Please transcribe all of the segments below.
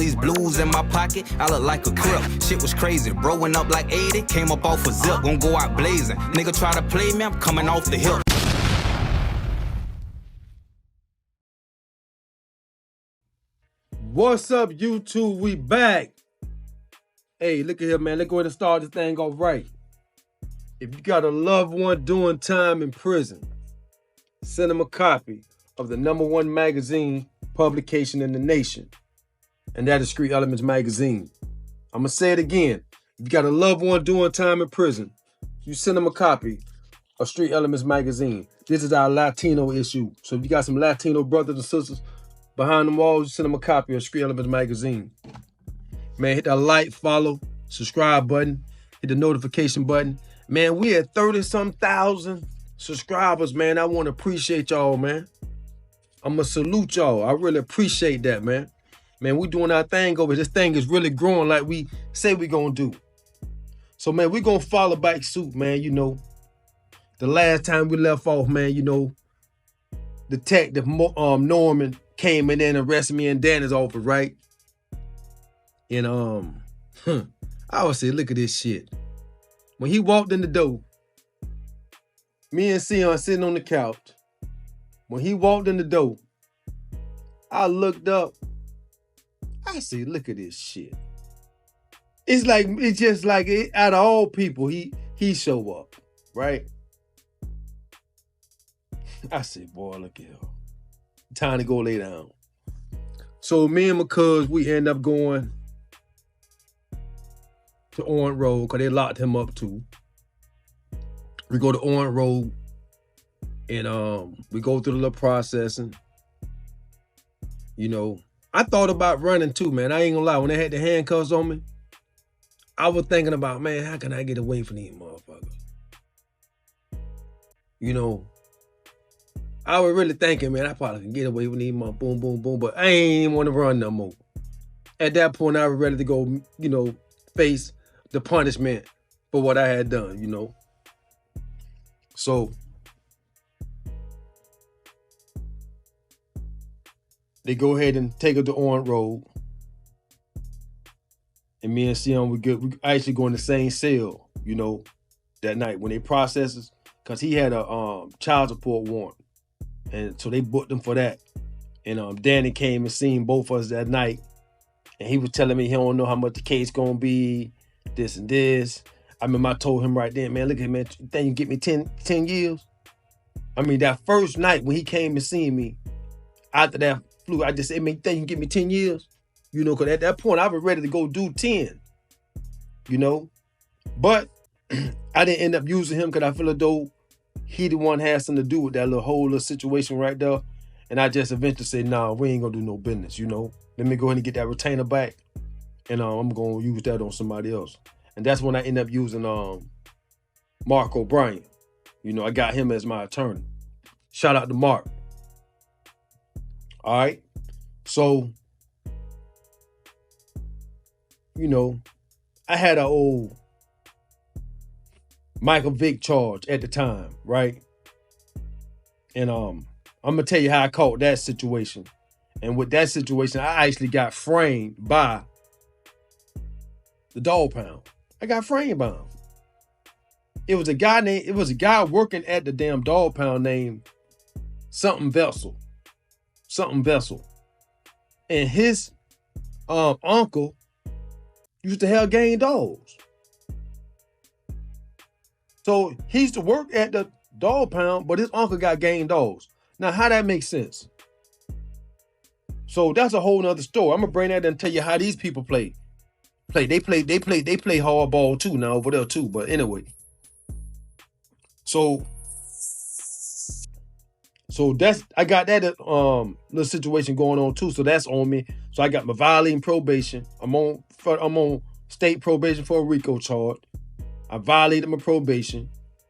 These blues in my pocket, I look like a crip. Shit was crazy, growing up like 80, came up off a zip, gon' go out blazing. Nigga try to play me, I'm coming off the hip. What's up, YouTube? We back. Hey, look at here, man. Let's go ahead and start this thing off right. If you got a loved one doing time in prison, send them a copy of the #1 magazine publication in the nation. And that is Street Elements Magazine. I'm going to say it again. If you got a loved one doing time in prison, you send them a copy of Street Elements Magazine. This is our Latino issue. So if you got some Latino brothers and sisters behind the walls, you send them a copy of Street Elements Magazine. Man, hit that like, follow, subscribe button, hit the notification button. Man, we at 30-some thousand subscribers, man. I want to appreciate y'all, man. I'm going to salute y'all. I really appreciate that, man. Man, we doing our thing over here. This thing is really growing like we say we gonna do. So, man, we gonna follow back suit, man. You know, the last time we left off, man, you know, Detective Norman came in there and arrested me in Danny's office, right? And I would say, look at this shit. When he walked in the door, me and Sion sitting on the couch. When he walked in the door, I looked up. I see, look at this shit. It's just like out of all people, he show up, right? I said, boy, look at him. Time to go lay down. So me and my cuz, we end up going to Orange Road because they locked him up too. We go to Orange Road and we go through the little processing. You know, I thought about running too, man. I ain't gonna lie. When they had the handcuffs on me, I was thinking about, man, how can I get away from these motherfuckers? You know, I was really thinking, man, I probably can get away from these motherfuckers, boom, boom, boom, but I ain't even want to run no more. At that point, I was ready to go, you know, face the punishment for what I had done, you know. So they go ahead and take her to Orange Road. And me and Sion, we actually go in the same cell, you know, that night when they process us, because he had a child support warrant. And so they booked him for that. And Danny came and seen both of us that night. And he was telling me he don't know how much the case gonna be, this and this. I remember I told him right then, man, look at him, man, you think you get me 10 years? I mean, that first night when he came and seen me, after that flu, I just said, man, you think you can get me 10 years? You know, because at that point, I was ready to go do 10, you know? But I didn't end up using him because I feel as though he the one had something to do with that whole little situation right there. And I just eventually said, nah, we ain't going to do no business, you know? Let me go ahead and get that retainer back, and I'm going to use that on somebody else. And that's when I ended up using Mark O'Brien. You know, I got him as my attorney. Shout out to Mark. All right. So, you know, I had an old Michael Vick charge at the time, right? And I'm gonna tell you how I caught that situation. And with that situation, I actually got framed by the dog pound. I got framed by him. It was a guy working at the damn dog pound named something Vessel. And his uncle used to have gang dogs. So he used to work at the dog pound, but his uncle got gang dogs. Now, how that makes sense? So that's a whole nother story. I'm gonna bring that and tell you how these people play. They play hardball too now over there too. But anyway. So that's, I got that little situation going on too. So that's on me. So I got my violating probation. I'm on state probation for a RICO charge. I violated my probation.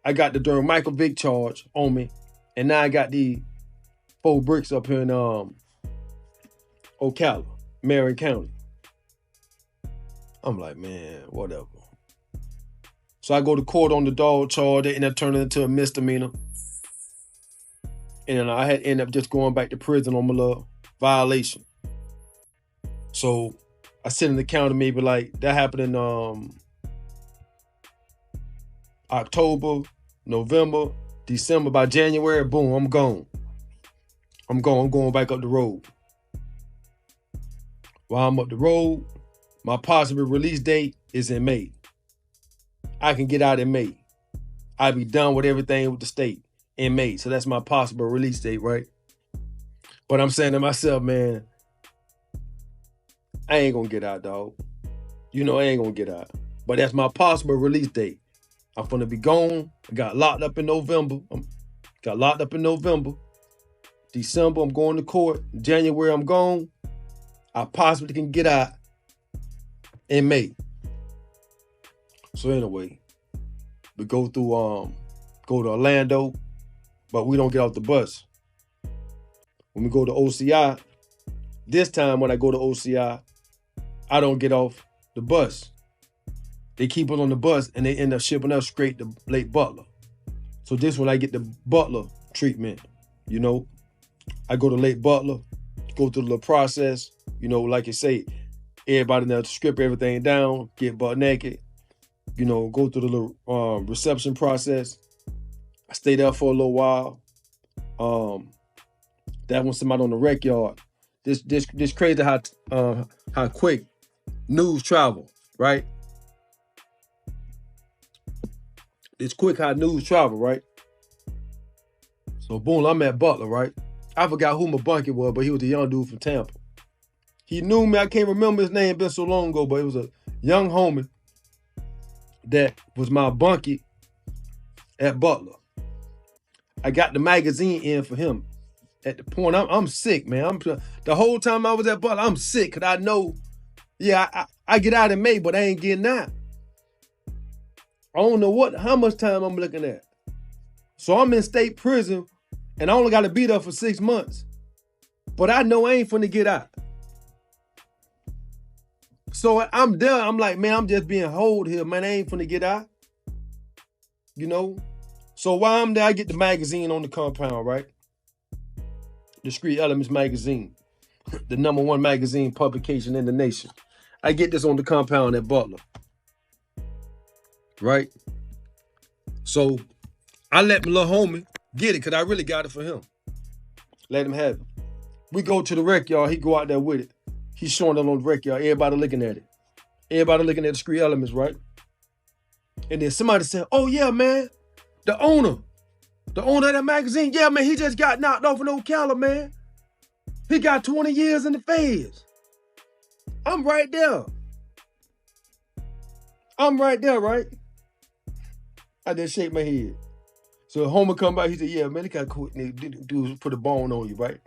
I got the during Michael Vick charge on me. And now I got the 4 bricks up here in Ocala, Marion County. I'm like, man, whatever. So I go to court on the dog charge. They end up turning it into a misdemeanor. And then I had end up just going back to prison on my little violation. So I sit in the county maybe like that happened in October, November, December. By January, boom, I'm gone. I'm going back up the road. While I'm up the road, my possible release date is in May. I can get out in May. I'll be done with everything with the state in May. So that's my possible release date, right? But I'm saying to myself, man, I ain't gonna get out, dog. You know I ain't gonna get out. But that's my possible release date. I'm gonna be gone. I got locked up in November. December, I'm going to court. January, I'm gone. I possibly can get out in May. So anyway, we go through, go to Orlando, but we don't get off the bus. When we go to OCI, this time when I go to OCI, I don't get off the bus. They keep us on the bus and they end up shipping us straight to Lake Butler. So this when I get the Butler treatment, you know. I go to Lake Butler, go through the little process, you know, like you say, everybody now strip everything down, get butt naked, you know, go through the little reception process. I stay there for a little while. That when somebody on the rec yard. This crazy how quick news travel, right? It's quick how news travel, right? So boom, I'm at Butler, right? I forgot who my bunkie was, but he was a young dude from Tampa. He knew me. I can't remember his name, been so long ago, but it was a young homie that was my bunkie at Butler. I got the magazine in for him. At the point, I'm sick, man. The whole time I was at Butler, I'm sick because I know, yeah, I get out in May, but I ain't getting out. I don't know how much time I'm looking at. So I'm in state prison and I only got to be there for 6 months. But I know I ain't finna get out. So I'm there. I'm like, man, I'm just being held here, man. I ain't finna get out. You know? So while I'm there, I get the magazine on the compound, right? The Street Elements magazine. The #1 magazine publication in the nation. I get this on the compound at Butler. Right? So I let my little homie get it because I really got it for him. Let him have it. We go to the rec yard. He go out there with it. He's showing it on the rec yard. Everybody looking at it. Everybody looking at the Street Elements, right? And then somebody said, oh yeah, man, the owner of that magazine, yeah, man, he just got knocked off in Ocala, man. He got 20 years in the feds. I'm right there. Right? I just shake my head. So Homer come by, he said, yeah, man, they got cool. Dudes put a bone on you, right?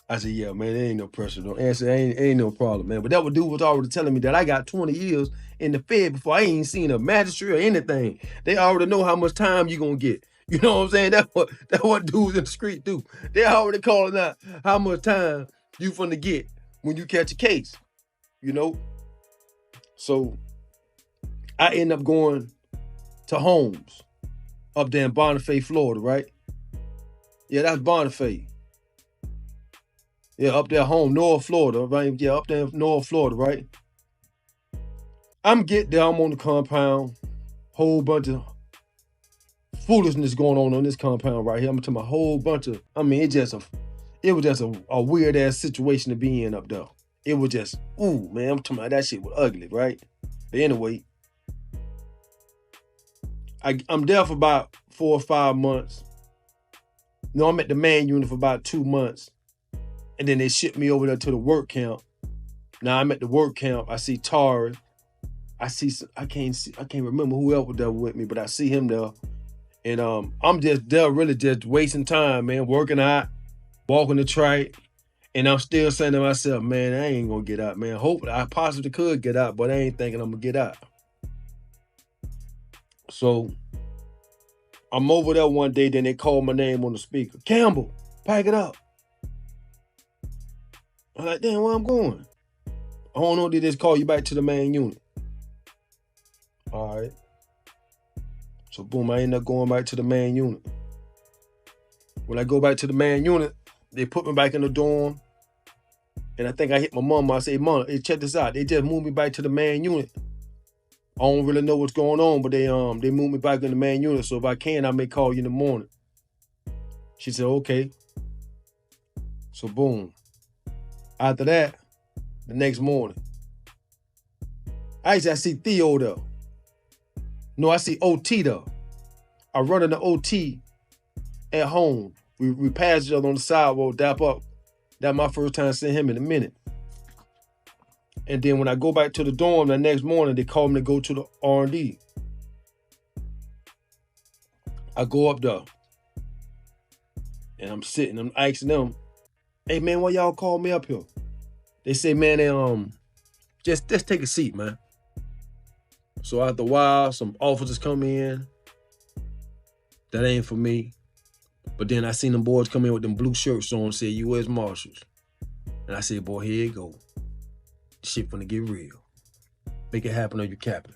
I said, yeah, man, there ain't no pressure. Don't answer, ain't no problem, man. But that dude was already telling me that I got 20 years in the Fed before I ain't seen a magistrate or anything. They already know how much time you gonna get. You know what I'm saying? That's what dudes in the street do. They already calling out how much time you finna get when you catch a case, you know? So I end up going to Holmes up there in Bonifay, Florida, right? Yeah, that's Bonifay. Yeah, up there home, North Florida, right? Yeah, up there in North Florida, right? I'm getting there, I'm on the compound, whole bunch of foolishness going on this compound right here. I'm talking about a whole bunch of, I mean, it was just a weird ass situation to be in up there. It was just, ooh, man, I'm talking about that shit was ugly, right? But anyway, I'm there for about 4 or 5 months. No, I'm at the main unit for about 2 months. And then they shipped me over there to the work camp. Now I'm at the work camp. I see Tari. I can't remember who else was there with me, but I see him there. And I'm just there really just wasting time, man, working out, walking the track. And I'm still saying to myself, man, I ain't gonna get out, man. Hopefully I possibly could get out, but I ain't thinking I'm gonna get out. So I'm over there one day, then they called my name on the speaker. Campbell, pack it up. I'm like, damn, where I'm going? I don't know, they just call you back to the main unit. All right. So boom, I end up going back to the main unit. When I go back to the main unit, they put me back in the dorm. And I think I hit my mama. I say, Mom, hey, check this out. They just moved me back to the main unit. I don't really know what's going on, but they moved me back in the main unit. So if I can, I may call you in the morning. She said, okay. So boom. After that, the next morning, I see Theo there. No, I see OT there. I run into OT at home. We passed each other on the sidewalk, dap up. That's my first time seeing him in a minute. And then when I go back to the dorm the next morning, they call me to go to the R&D. I go up there. And I'm sitting, I'm asking them, hey man, why y'all call me up here? They say, man, just take a seat, man. So after a while, some officers come in. That ain't for me. But then I seen them boys come in with them blue shirts on and say U.S. Marshals. And I said, boy, here you go. Shit finna get real. Make it happen or you capping.